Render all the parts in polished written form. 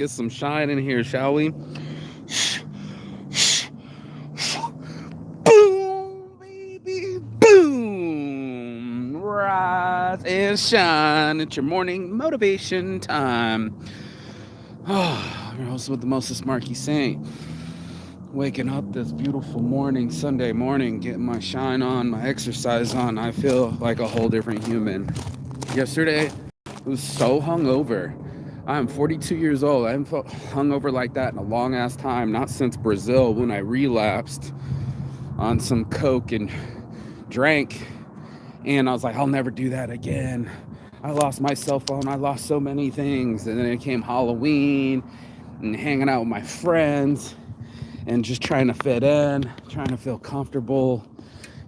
Get some shine in here, shall we? Boom, baby, boom. Rise and shine. It's your morning motivation time. Oh, your host with the mostest Marky Saint. Waking up this beautiful morning, Sunday morning, getting my shine on, my exercise on. I feel like a whole different human. Yesterday, I was so hungover. I'm 42 years old. I haven't felt hungover like that in a long ass time. Not since Brazil when I relapsed on some coke and drank. And I was like, I'll never do that again. I lost my cell phone. I lost so many things. And then it came Halloween and hanging out with my friends and just trying to fit in, trying to feel comfortable.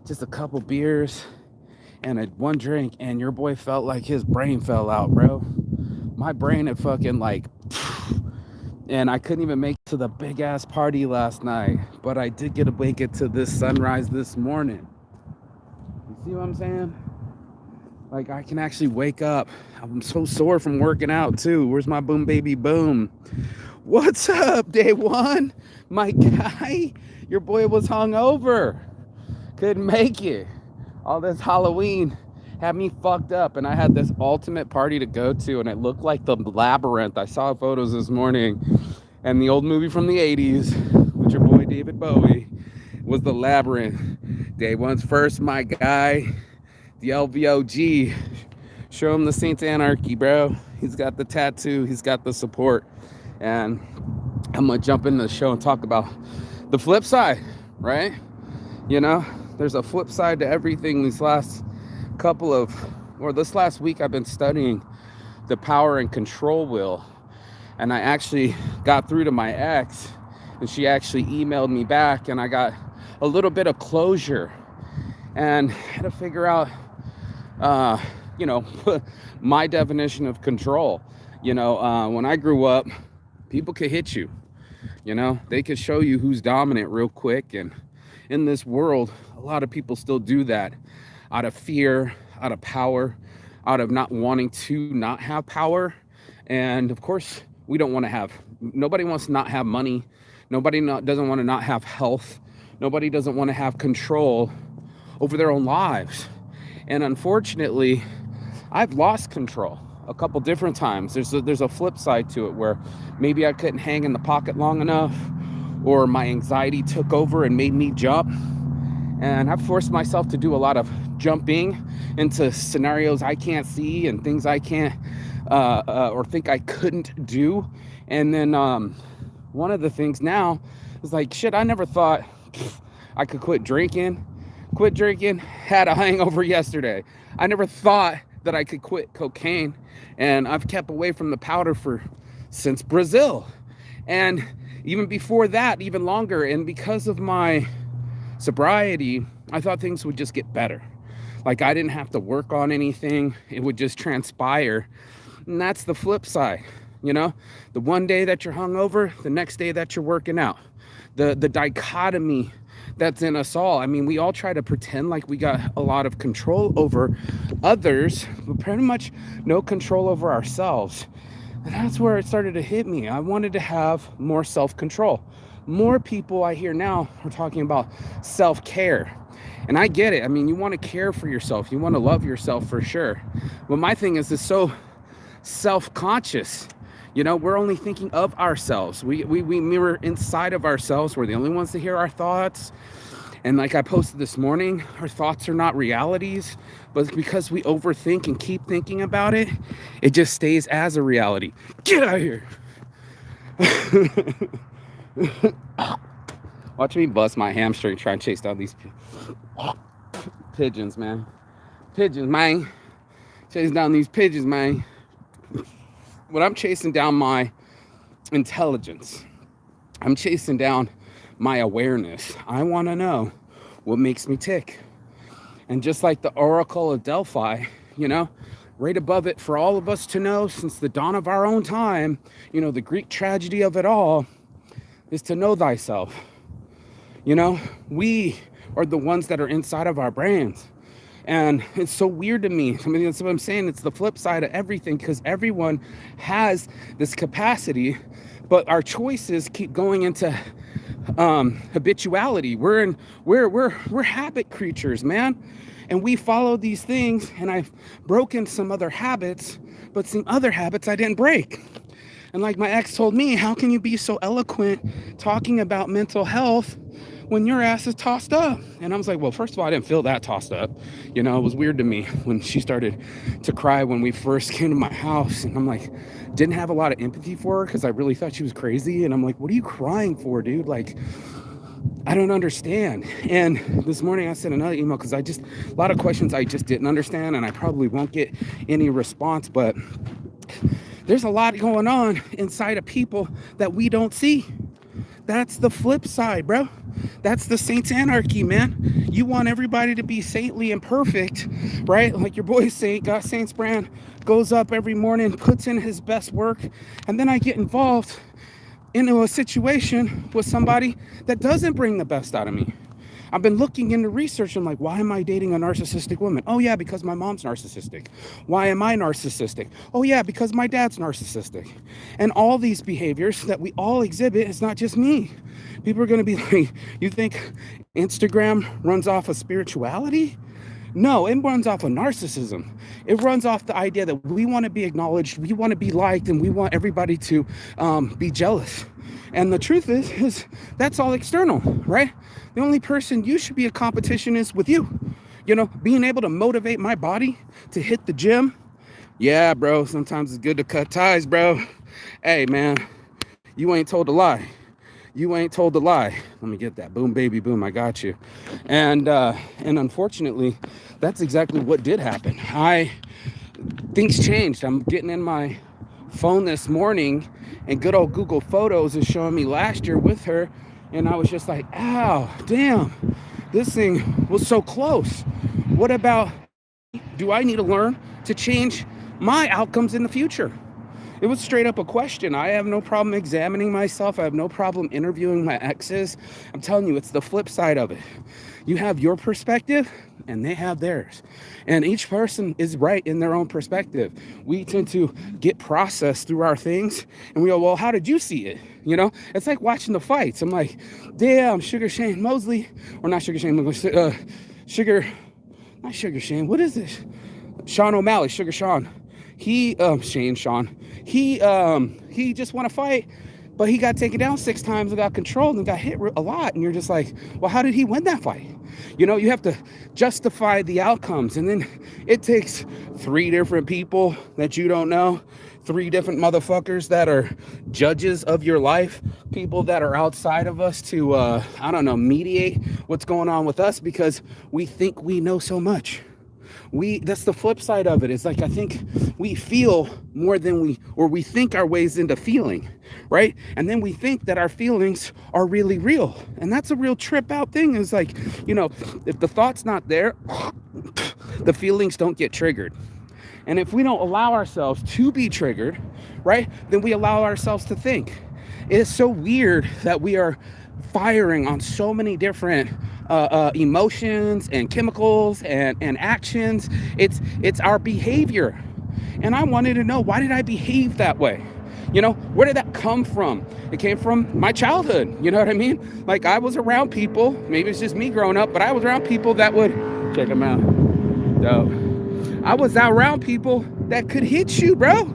Just a couple beers and one drink, and your boy felt like his brain fell out, bro. My brain had fucking like, and I couldn't even make it to the big ass party last night, but I did get to make it to this sunrise this morning. You see what I'm saying? Like, I can actually wake up. I'm so sore from working out too. Where's my boom baby boom? What's up, day one? My guy, your boy was hungover. Couldn't make it. All this Halloween had me fucked up, and I had this ultimate party to go to, and it looked like the labyrinth. I saw photos this morning, and the old movie from the 80s with your boy David Bowie was the labyrinth. Day one's first, my guy, the LVOG. Show him the Saints Anarchy, bro. He's got the tattoo, he's got the support, and I'm gonna jump into the show and talk about the flip side, right? You know, there's a flip side to everything. This last week I've been studying the power and control wheel, and I actually got through to my ex, and she actually emailed me back, and I got a little bit of closure and had to figure out my definition of control. When I grew up, people could hit you, they could show you who's dominant real quick, and in this world a lot of people still do that out of fear, out of power, out of not wanting to not have power. And of course, nobody wants to not have money. Doesn't want to not have health. Nobody doesn't want to have control over their own lives. And unfortunately, I've lost control a couple different times. There's a flip side to it where maybe I couldn't hang in the pocket long enough, or my anxiety took over and made me jump. And I've forced myself to do a lot of jumping into scenarios I can't see and things I can't or think I couldn't do. And then one of the things now is like, shit, I never thought I could quit drinking. Had a hangover yesterday. I never thought that I could quit cocaine, and I've kept away from the powder since Brazil. And even before that, even longer. And because of my sobriety, I thought things would just get better. Like, I didn't have to work on anything. It would just transpire. And that's the flip side. The one day that you're hungover, the next day that you're working out. The dichotomy that's in us all. I mean, we all try to pretend like we got a lot of control over others, but pretty much no control over ourselves. And that's where it started to hit me. I wanted to have more self-control. More people I hear now are talking about self-care. And I get it. I mean, you want to care for yourself. You want to love yourself for sure. But my thing is, it's so self-conscious. We're only thinking of ourselves. We mirror inside of ourselves. We're the only ones to hear our thoughts. And like I posted this morning, our thoughts are not realities, but because we overthink and keep thinking about it, it just stays as a reality. Get out of here. Watch me bust my hamstring trying to chase down these pigeons, man. Pigeons, man. Chasing down these pigeons, man. When I'm chasing down my intelligence, I'm chasing down my awareness. I want to know what makes me tick. And just like the Oracle of Delphi, right above it for all of us to know since the dawn of our own time, the Greek tragedy of it all is to know thyself. We are the ones that are inside of our brains. And it's so weird to me. I mean, that's what I'm saying. It's the flip side of everything, because everyone has this capacity, but our choices keep going into habituality. We're habit creatures, man. And we follow these things, and I've broken some other habits, but some other habits I didn't break. And like my ex told me, how can you be so eloquent talking about mental health when your ass is tossed up? And I was like, well, first of all, I didn't feel that tossed up. You know, it was weird to me when she started to cry when we first came to my house. And I'm like, didn't have a lot of empathy for her because I really thought she was crazy. And I'm like, what are you crying for, dude? Like, I don't understand. And this morning I sent another email because a lot of questions I just didn't understand, and I probably won't get any response, but there's a lot going on inside of people that we don't see. That's the flip side, bro. That's the Saints anarchy, man. You want everybody to be saintly and perfect, right? Like your boy Saint, got Saints brand, goes up every morning, puts in his best work, and then I get involved into a situation with somebody that doesn't bring the best out of me. I've been looking into research. I'm like, why am I dating a narcissistic woman? Oh yeah, because my mom's narcissistic. Why am I narcissistic? Oh yeah, because my dad's narcissistic. And all these behaviors that we all exhibit, it's not just me. People are going to be like, you think Instagram runs off of spirituality? No, it runs off of narcissism. It runs off the idea that we want to be acknowledged, we want to be liked, and we want everybody to be jealous. And the truth is that's all external, right? The only person you should be a competition is with you. You know, being able to motivate my body to hit the gym. Yeah, bro, sometimes it's good to cut ties, bro. Hey, man, you ain't told a lie. You ain't told a lie. Let me get that. Boom, baby, boom. I got you. And unfortunately, that's exactly what did happen. Things changed. I'm getting in my phone this morning, and good old Google Photos is showing me last year with her. And I was just like, ow, damn, this thing was so close. What about, do I need to learn to change my outcomes in the future? It was straight up a question. I have no problem examining myself. I have no problem interviewing my exes. I'm telling you, it's the flip side of it. You have your perspective and they have theirs. And each person is right in their own perspective. We tend to get processed through our things and we go, well, how did you see it? You know, it's like watching the fights. I'm like, damn, Sugar Shane Mosley, or not Sugar Shane, not Sugar Shane, what is this? Sean O'Malley, Sugar Sean. Sean. He just won a fight, but he got taken down 6 times and got controlled and got hit a lot. And you're just like, well, how did he win that fight? You know, you have to justify the outcomes. And then it takes 3 different people that you don't know, 3 different motherfuckers that are judges of your life, people that are outside of us to, mediate what's going on with us because we think we know so much. That's the flip side of it. It's like, I think we feel more than we think our ways into feeling, right? And then we think that our feelings are really real. And that's a real trip out thing. Is like, you know, if the thought's not there, the feelings don't get triggered. And if we don't allow ourselves to be triggered, right, then we allow ourselves to think. It's so weird that we are firing on so many different emotions and chemicals and actions. It's our behavior. And I wanted to know, why did I behave that way? You know, where did that come from? It came from my childhood. You know what I mean? Like, I was around people, maybe it's just me growing up, but I was around people that would, check them out. So, I was around people that could hit you, bro.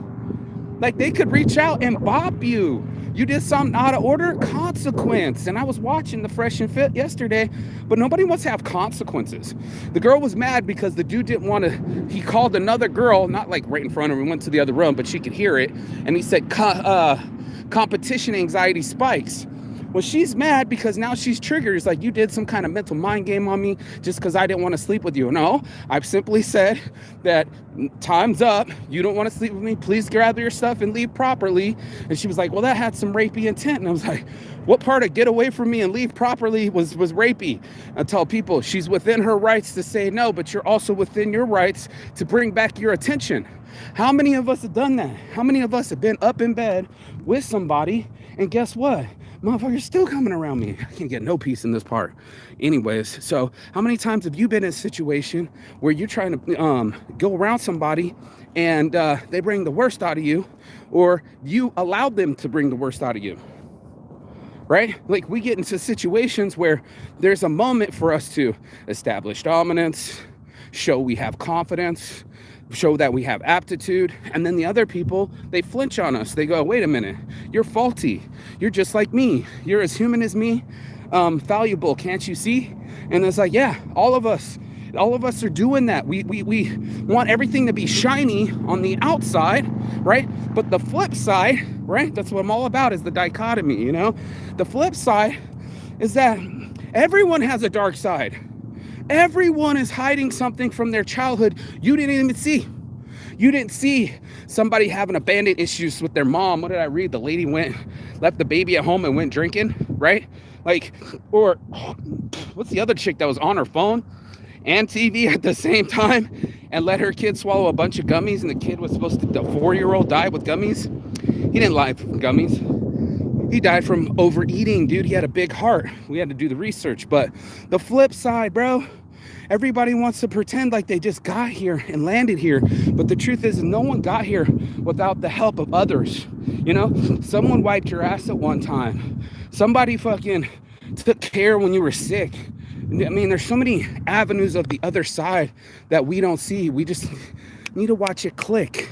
Like, they could reach out and bop you. You did something out of order, consequence. And I was watching the Fresh and Fit yesterday, but nobody wants to have consequences. The girl was mad because the dude didn't want to, he called another girl, not like right in front of her, we went to the other room, but she could hear it. And he said, competition anxiety spikes. Well, she's mad because now she's triggered. It's like, you did some kind of mental mind game on me just because I didn't want to sleep with you. No, I've simply said that time's up. You don't want to sleep with me. Please gather your stuff and leave properly. And she was like, well, that had some rapey intent. And I was like, what part of get away from me and leave properly was rapey? I tell people she's within her rights to say no, but you're also within your rights to bring back your attention. How many of us have done that? How many of us have been up in bed with somebody, and guess what? Motherfucker's still coming around me. I can't get no peace in this part. Anyways, so how many times have you been in a situation where you're trying to go around somebody and they bring the worst out of you, or you allowed them to bring the worst out of you? Right? Like, we get into situations where there's a moment for us to establish dominance, show we have confidence, show that we have aptitude, and then the other people, they flinch on us. They go, wait a minute, you're faulty. You're just like me. You're as human as me, valuable, can't you see? And it's like, yeah, all of us are doing that. We want everything to be shiny on the outside, right? But the flip side, right? That's what I'm all about, is the dichotomy, you know? The flip side is that everyone has a dark side. Everyone is hiding something from their childhood you didn't even see. You didn't see somebody having abandoned issues with their mom. What did I read? The lady left the baby at home and went drinking, right? Like, or what's the other chick that was on her phone and TV at the same time and let her kid swallow a bunch of gummies, and the kid was supposed to, the 4-year-old died with gummies? He didn't die from gummies. He died from overeating, dude. He had a big heart. We had to do the research. But the flip side, bro, everybody wants to pretend like they just got here and landed here. But the truth is, no one got here without the help of others. You know, someone wiped your ass at one time. Somebody fucking took care when you were sick. I mean, there's so many avenues of the other side that we don't see. We just need to watch it click.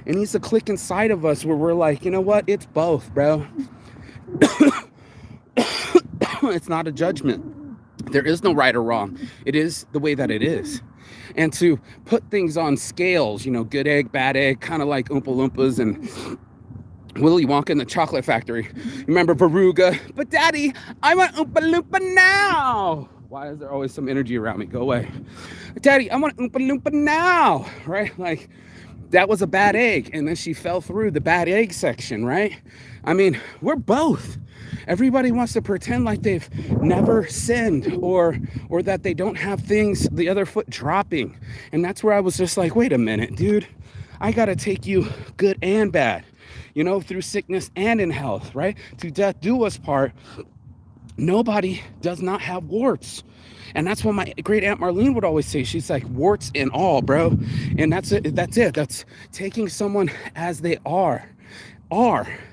It needs to click inside of us where we're like, you know what? It's both, bro. It's not a judgment. There is no right or wrong. It is the way that it is. And to put things on scales, you know, good egg, bad egg, kind of like Oompa Loompas and Willy Wonka in the Chocolate Factory. Remember Veruga? But Daddy, I want Oompa Loompa now. Why is there always some energy around me? Go away. Daddy, I want Oompa Loompa now. Right? Like, that was a bad egg. And then she fell through the bad egg section, right? I mean, we're both. Everybody wants to pretend like they've never sinned or that they don't have things, the other foot dropping. And that's where I was just like, wait a minute, dude. I got to take you good and bad, you know, through sickness and in health, right? To death do us part. Nobody does not have warts. And that's what my great aunt Marlene would always say. She's like, warts and all, bro. And that's it. That's taking someone as they are,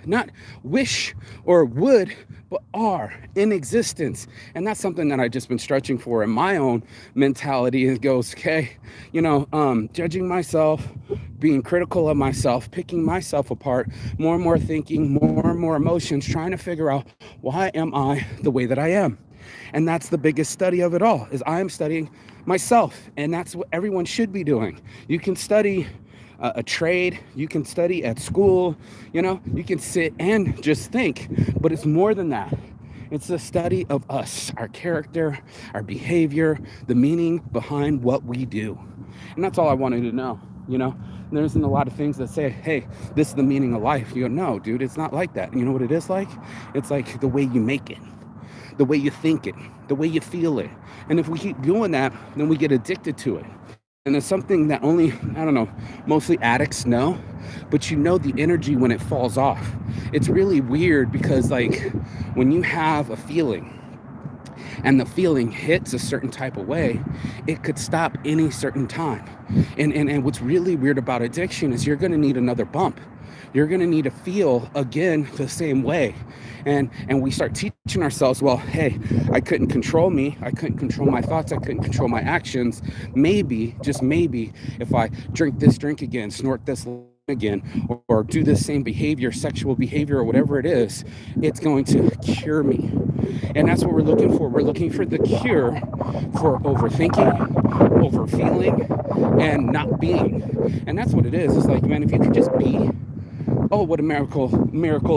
not wish or would, but are in existence. And that's something that I've just been stretching for in my own mentality. It goes, okay, you know, judging myself, being critical of myself, picking myself apart, more and more thinking, more and more emotions, trying to figure out, why am I the way that I am? And that's the biggest study of it all, is I am studying myself. And that's what everyone should be doing. You can study a trade, you can study at school, you know, you can sit and just think, but it's more than that. It's the study of us, our character, our behavior, the meaning behind what we do. And that's all I wanted to know, you know. There isn't a lot of things that say, hey, this is the meaning of life. You go, no, dude, it's not like that. You know what it is like? It's like the way you make it, the way you think it, the way you feel it. And if we keep doing that, then we get addicted to it. And it's something that only, I don't know, mostly addicts know, but you know the energy when it falls off. It's really weird because, like, when you have a feeling and the feeling hits a certain type of way, it could stop any certain time. And what's really weird about addiction is you're going to need another bump. You're going to need to feel again the same way. And we start teaching ourselves, well, hey, I couldn't control me. I couldn't control my thoughts. I couldn't control my actions. Maybe, just maybe, if I drink this drink again, snort this again, or do the same behavior, sexual behavior, or whatever it is, it's going to cure me. And that's what we're looking for. We're looking for the cure for overthinking, overfeeling, and not being. And that's what it is. It's like, man, if you could just be, oh, what a miracle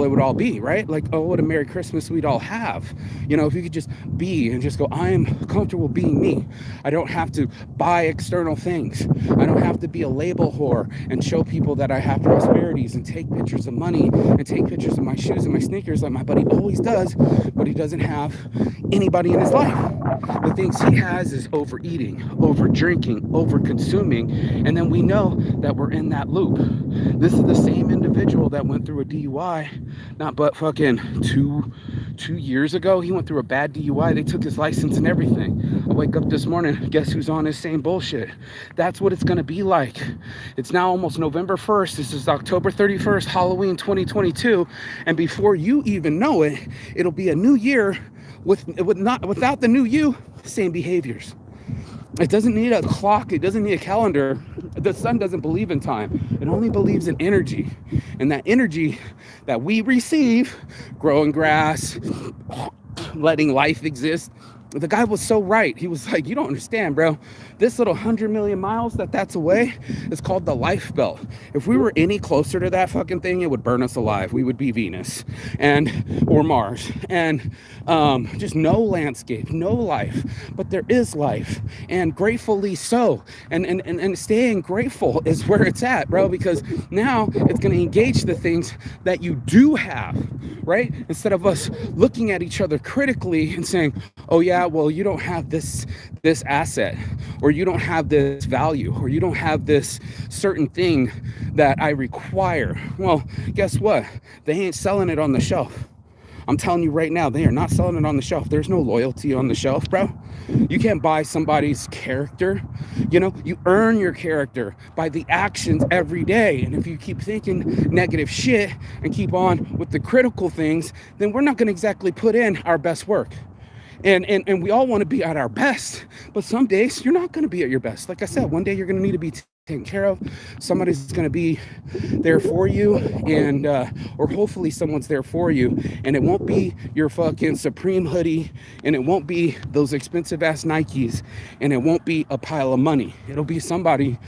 it would all be, right? Like, oh, what a Merry Christmas we'd all have. You know, if you could just be and just go, I am comfortable being me. I don't have to buy external things. I don't have to be a label whore and show people that I have prosperities and take pictures of money and take pictures of my shoes and my sneakers like my buddy always does, but he doesn't have anybody in his life. The things he has is overeating, over drinking, over consuming, and then we know that we're in that loop. This is the same individual that went through a DUI, not but fucking 2 years ago, he went through a bad DUI. They took his license and everything. I wake up this morning, guess who's on his same bullshit? That's what it's going to be like. It's now almost November 1st. This is October 31st, Halloween 2022. And before you even know it, it'll be a new year without the new you, same behaviors. It doesn't need a clock. It doesn't need a calendar. The sun doesn't believe in time. It only believes in energy. And that energy that we receive, growing grass, letting life exist. The guy was so right. He was like, you don't understand, bro. This little 100 million miles that's away is called the life belt. If we were any closer to that fucking thing, it would burn us alive. We would be Venus or Mars, and just no landscape, no life. But there is life, and gratefully so. And staying grateful is where it's at, bro, because now it's going to engage the things that you do have, right? Instead of us looking at each other critically and saying, oh yeah, well, you don't have this asset, or you don't have this value, or you don't have this certain thing that I require. Well, guess what? They ain't selling it on the shelf. I'm telling you right now, they are not selling it on the shelf. There's no loyalty on the shelf, bro. You can't buy somebody's character. You earn your character by the actions every day. And if you keep thinking negative shit and keep on with the critical things, then we're not going to exactly put in our best work. And we all want to be at our best, but some days you're not going to be at your best. Like I said, one day you're going to need to be taken care of. Somebody's going to be there for you, and or hopefully someone's there for you, and it won't be your fucking Supreme hoodie, and it won't be those expensive ass Nikes, and it won't be a pile of money. It'll be somebody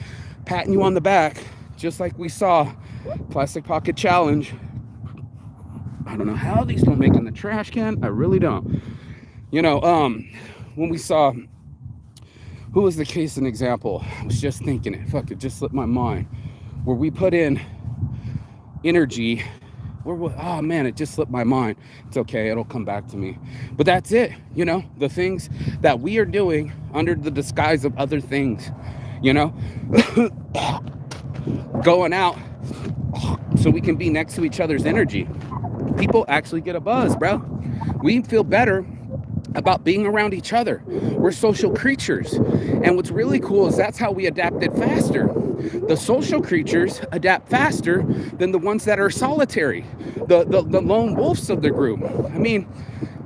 patting you on the back, just like we saw Plastic Pocket Challenge. I don't know how these don't make in the trash can. I really don't. When we saw, who was the case and example? I was just thinking it. Fuck, it just slipped my mind. Where we put in energy. Oh man, it just slipped my mind. It's okay, it'll come back to me. But that's it. The things that we are doing under the disguise of other things. Going out so we can be next to each other's energy. People actually get a buzz, bro. We feel better about being around each other. We're social creatures. And what's really cool is that's how we adapted faster. The social creatures adapt faster than the ones that are solitary, the lone wolves of the group. I mean,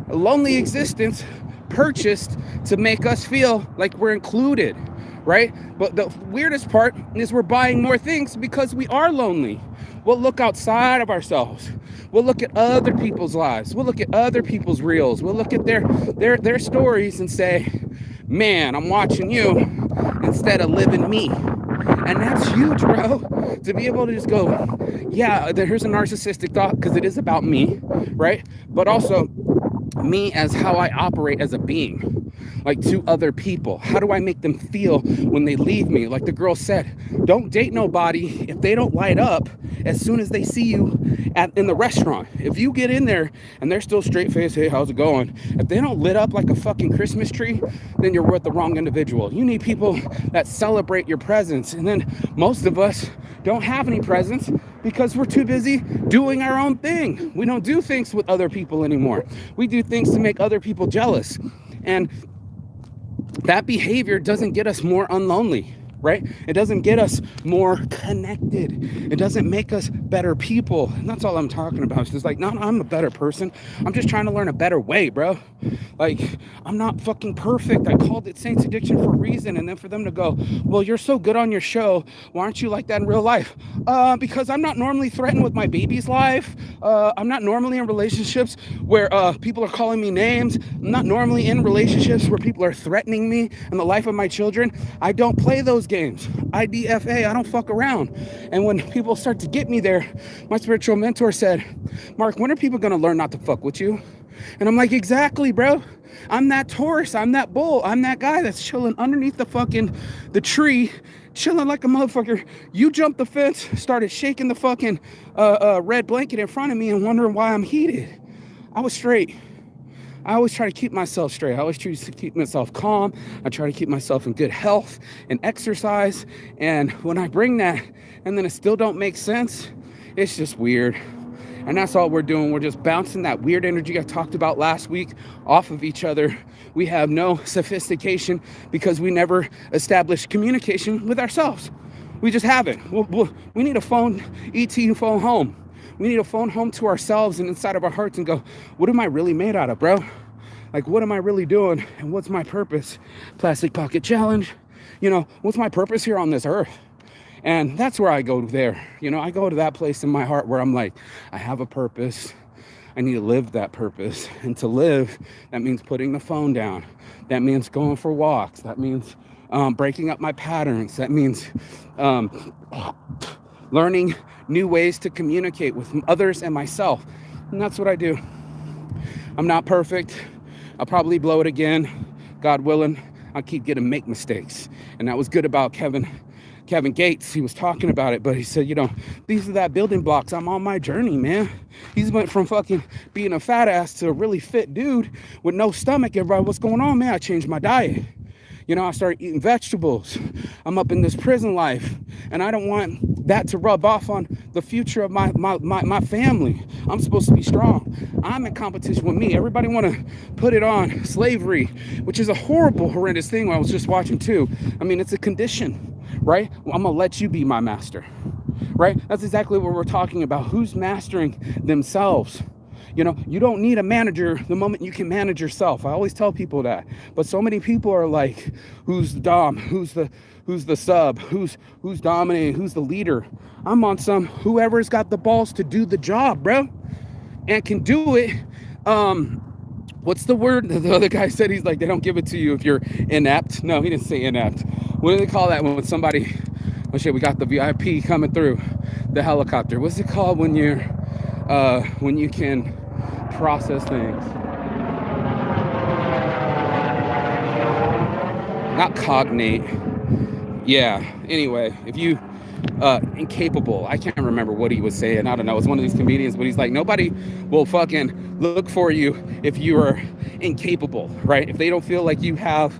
a lonely existence purchased to make us feel like we're included, right? But the weirdest part is we're buying more things because we are lonely. We'll look outside of ourselves. We'll look at other people's lives. We'll look at other people's reels. We'll look at their stories and say, man, I'm watching you instead of living me. And that's huge, bro. To be able to just go, yeah, here's a narcissistic thought because it is about me, right? But also me as how I operate as a being, like to other people. How do I make them feel when they leave me? Like the girl said, don't date nobody if they don't light up as soon as they see you in the restaurant. If you get in there and they're still straight faced, hey, how's it going? If they don't lit up like a fucking Christmas tree, then you're with the wrong individual. You need people that celebrate your presence. And then most of us don't have any presence because we're too busy doing our own thing. We don't do things with other people anymore. We do things to make other people jealous. And that behavior doesn't get us more unlonely, right? It doesn't get us more connected. It doesn't make us better people. And that's all I'm talking about. It's just like, no, I'm a better person. I'm just trying to learn a better way, bro. Like, I'm not fucking perfect. I called it Saints Addiction for a reason. And then for them to go, well, you're so good on your show. Why aren't you like that in real life? Because I'm not normally threatened with my baby's life. I'm not normally in relationships where people are calling me names. I'm not normally in relationships where people are threatening me and the life of my children. I don't play those games. IDFA, I don't fuck around. And when people start to get me there, my spiritual mentor said, Mark, when are people going to learn not to fuck with you? And I'm like, exactly, bro. I'm that Taurus. I'm that bull. I'm that guy that's chilling underneath the tree, chilling like a motherfucker. You jumped the fence, started shaking the fucking red blanket in front of me and wondering why I'm heated. I was straight. I always try to keep myself straight. I always try to keep myself calm. I try to keep myself in good health and exercise. And when I bring that and then it still don't make sense, it's just weird. And that's all we're doing. We're just bouncing that weird energy I talked about last week off of each other. We have no sophistication because we never established communication with ourselves. We just haven't. We need a phone, ET phone home. We need a phone home to ourselves and inside of our hearts and go, what am I really made out of, bro? Like, what am I really doing? And what's my purpose? Plastic Pocket Challenge. What's my purpose here on this earth? And that's where I go there. I go to that place in my heart where I'm like, I have a purpose. I need to live that purpose. And to live, that means putting the phone down. That means going for walks. That means breaking up my patterns. That means learning new ways to communicate with others and myself. And that's what I do. I'm not perfect. I'll probably blow it again. God willing, I'll keep getting make mistakes. And that was good about Kevin Gates. He was talking about it, but he said, these are that building blocks. I'm on my journey, man. He's went from fucking being a fat ass to a really fit dude with no stomach. Everybody, what's going on, man? I changed my diet. I started eating vegetables. I'm up in this prison life, and I don't want that to rub off on the future of my family. I'm supposed to be strong. I'm in competition with me. Everybody want to put it on slavery, which is a horrible, horrendous thing I was just watching too. I mean, it's a condition, right? Well, I'm going to let you be my master, right? That's exactly what we're talking about. Who's mastering themselves? You don't need a manager the moment you can manage yourself. I always tell people that. But so many people are like, who's the dom? Who's the sub? Who's dominating? Who's the leader? I'm on some whoever's got the balls to do the job, bro. And can do it. What's the word? The other guy said, he's like, they don't give it to you if you're inept. No, he didn't say inept. What do they call that when somebody, oh shit, we got the VIP coming through the helicopter. What's it called when you can process things? Not cognate. Yeah. Anyway, if you incapable. I can't remember what he was saying. I don't know. It's one of these comedians, but he's like, nobody will fucking look for you if you are incapable, right? If they don't feel like you have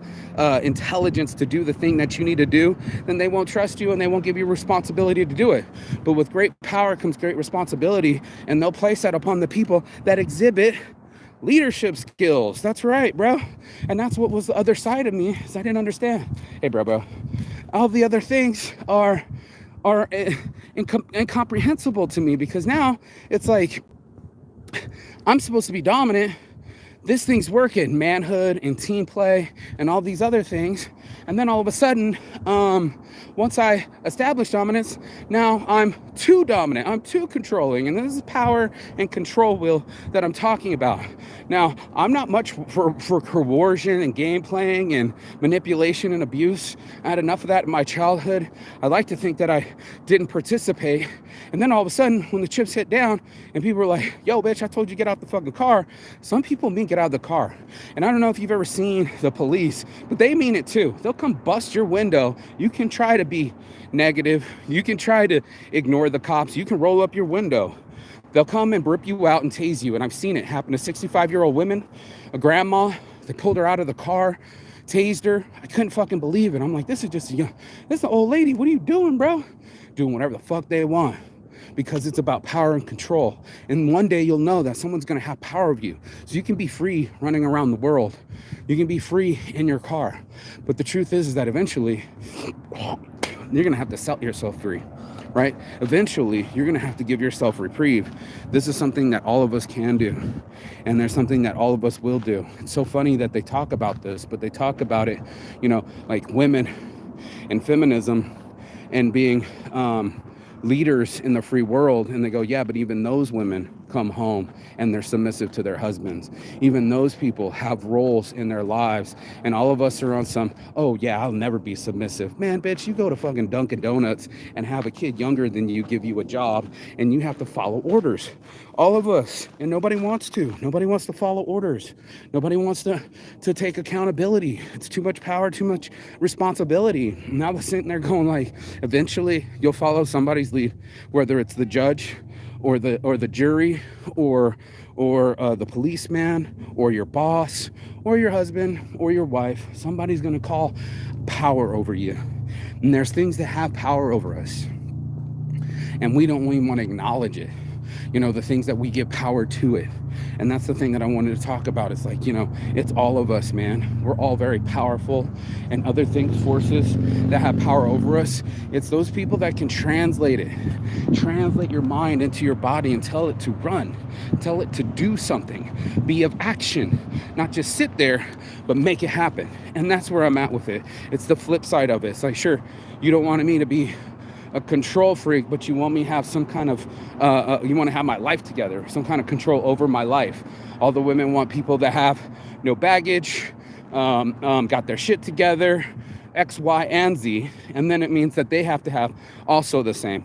intelligence to do the thing that you need to do, then they won't trust you and they won't give you responsibility to do it. But with great power comes great responsibility, and they'll place that upon the people that exhibit leadership skills. That's right, bro. And that's what was the other side of me, is I didn't understand. Hey, bro. All the other things are incomprehensible to me, because now it's like I'm supposed to be dominant. This thing's working, manhood and team play and all these other things. And then all of a sudden, once I establish dominance, now I'm too dominant. I'm too controlling. And this is power and control wheel that I'm talking about. Now, I'm not much for coercion and game playing and manipulation and abuse. I had enough of that in my childhood. I like to think that I didn't participate. And then all of a sudden, when the chips hit down and people were like, yo, bitch, I told you get out the fucking car. Some people mean get out of the car. And I don't know if you've ever seen the police, but they mean it too. They'll come bust your window. You can try to be negative. You can try to ignore the cops. You can roll up your window. They'll come and rip you out and tase you. And I've seen it happen to 65-year-old women, a grandma. They pulled her out of the car, tased her. I couldn't fucking believe it. I'm like, this is an old lady. What are you doing, bro? Doing whatever the fuck they want, because it's about power and control. And one day you'll know that someone's going to have power of you. So you can be free running around the world. You can be free in your car. But the truth is that eventually you're going to have to set yourself free, right? Eventually you're going to have to give yourself reprieve. This is something that all of us can do. And there's something that all of us will do. It's so funny that they talk about this, but they talk about it, like women and feminism and being leaders in the free world, and they go, yeah, but even those women come home and they're submissive to their husbands. Even those people have roles in their lives, and all of us are on some, oh yeah, I'll never be submissive. Man, bitch, you go to fucking Dunkin' Donuts and have a kid younger than you give you a job, and you have to follow orders. All of us. And nobody wants to. Nobody wants to follow orders. Nobody wants to take accountability. It's too much power, too much responsibility. Now they're sitting there going like, eventually you'll follow somebody's lead, whether it's the judge or the jury or the policeman or your boss or your husband or your wife. Somebody's going to call power over you. And there's things that have power over us, and we don't even want to acknowledge it. the things that we give power to it. And that's the thing that I wanted to talk about. It's like, it's all of us, man. We're all very powerful, and other things, forces that have power over us, it's those people that can translate your mind into your body and tell it to run, tell it to do something, be of action, not just sit there, but make it happen. And that's where I'm at with it. It's the flip side of it. It's like, sure, you don't want me to be a control freak, but you want me to have some kind of, you want to have my life together, some kind of control over my life. All the women want people that have no baggage, got their shit together, X, Y, and Z. And then it means that they have to have also the same.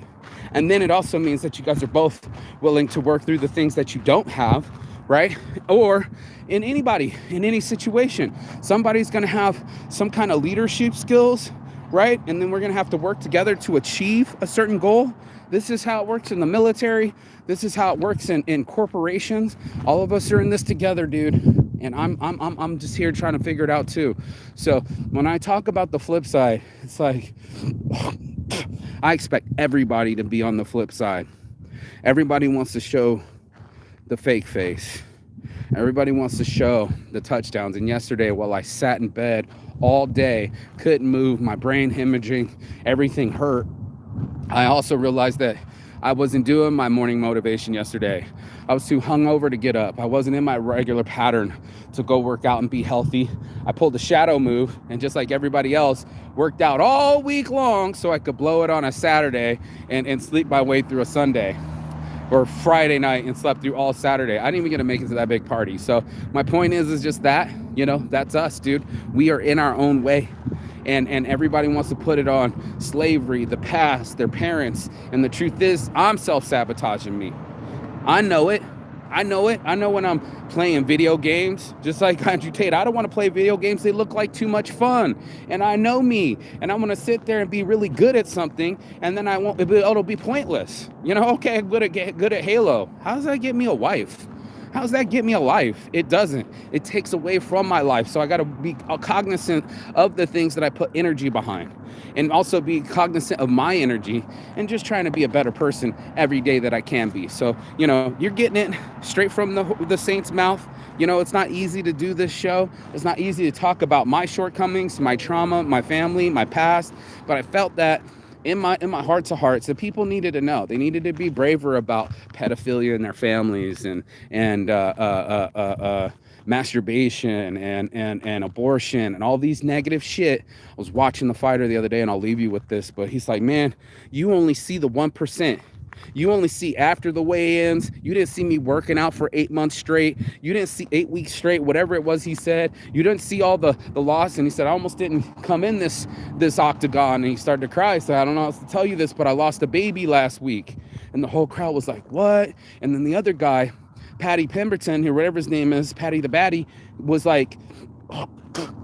And then it also means that you guys are both willing to work through the things that you don't have, right? Or in any situation, somebody's going to have some kind of leadership skills, right? And then we're going to have to work together to achieve a certain goal. This is how it works in the military. This is how it works in corporations. All of us are in this together, dude. And I'm just here trying to figure it out too. So when I talk about the flip side, it's like, I expect everybody to be on the flip side. Everybody wants to show the fake face. Everybody wants to show the touchdowns. And yesterday, while I sat in bed all day, couldn't move, my brain hemorrhaging, everything hurt, I also realized that I wasn't doing my morning motivation yesterday. I was too hungover to get up. I wasn't in my regular pattern to go work out and be healthy. I pulled a shadow move, and just like everybody else, worked out all week long so I could blow it on a Saturday and sleep my way through a Sunday. Or Friday night and slept through all Saturday. I didn't even get to make it to that big party. So my point is just that, that's us, dude. We are in our own way. And everybody wants to put it on slavery, the past, their parents. And the truth is, I'm self-sabotaging me. I know it. I know when I'm playing video games, just like Andrew Tate. I don't want to play video games. They look like too much fun. And I know me. And I'm going to sit there and be really good at something. And then it'll be pointless. Okay, I'm good at Halo. How does that get me a wife? How does that get me a life? It doesn't. It takes away from my life. So I got to be cognizant of the things that I put energy behind, and also be cognizant of my energy and just trying to be a better person every day that I can be. So, you're getting it straight from the Saint's mouth. It's not easy to do this show. It's not easy to talk about my shortcomings, my trauma, my family, my past. But I felt that in my heart to hearts, the people needed to know. They needed to be braver about pedophilia in their families and masturbation and abortion and all these negative shit. I was watching The Fighter the other day, and I'll leave you with this, but he's like, man, you only see the 1%. You only see after the weigh-ins. You didn't see me working out for 8 months straight. You didn't see 8 weeks straight, whatever it was he said. You didn't see all the loss. And he said, I almost didn't come in this octagon. And he started to cry. He said, I don't know how else to tell you this, but I lost a baby last week. And the whole crowd was like, what? And then the other guy, Patty Pemberton, or whatever his name is, Patty the Batty, was like, oh,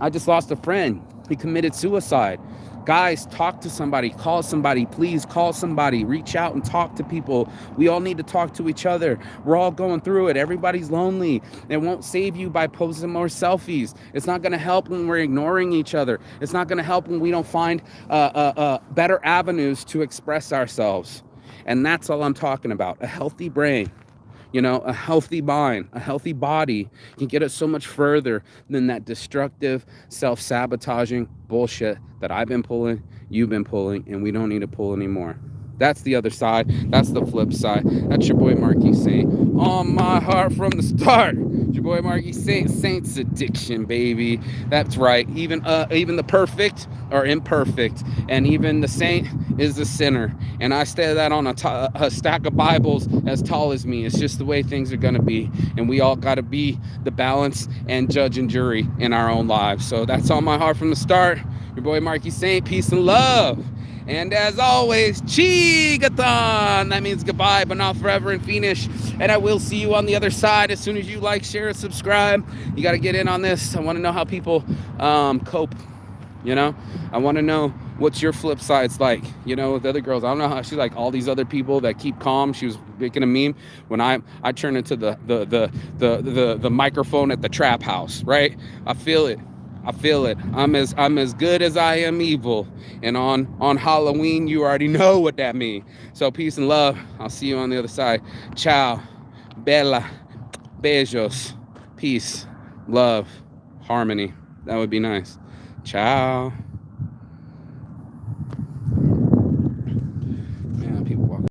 I just lost a friend. He committed suicide. Guys, talk to somebody, call somebody, please call somebody, reach out and talk to people. We all need to talk to each other. We're all going through it. Everybody's lonely. It won't save you by posting more selfies. It's not going to help when we're ignoring each other. It's not going to help when we don't find better avenues to express ourselves. And that's all I'm talking about. A healthy brain. A healthy mind, a healthy body can get us so much further than that destructive, self-sabotaging bullshit that I've been pulling, you've been pulling, and we don't need to pull anymore. That's the other side. That's the flip side. That's your boy Marky Saint. On my heart from the start. Your boy Marky Saint. Saint's addiction, baby. That's right. Even the perfect are imperfect, and even the saint is a sinner. And I stay that on a stack of Bibles as tall as me. It's just the way things are gonna be, and we all gotta be the balance and judge and jury in our own lives. So that's on my heart from the start. Your boy Marky Saint. Peace and love. And as always, Chigathon. That means goodbye, but not forever and finish. And I will see you on the other side as soon as you like, share, and subscribe. You got to get in on this. I want to know how people cope. I want to know what's your flip side's like. With other girls, I don't know how she's like all these other people that keep calm. She was making a meme when I turn into the microphone at the trap house, right? I feel it. I feel it. I'm as good as I am evil. And on Halloween, you already know what that means. So peace and love. I'll see you on the other side. Ciao. Bella. Beijos. Peace. Love. Harmony. That would be nice. Ciao.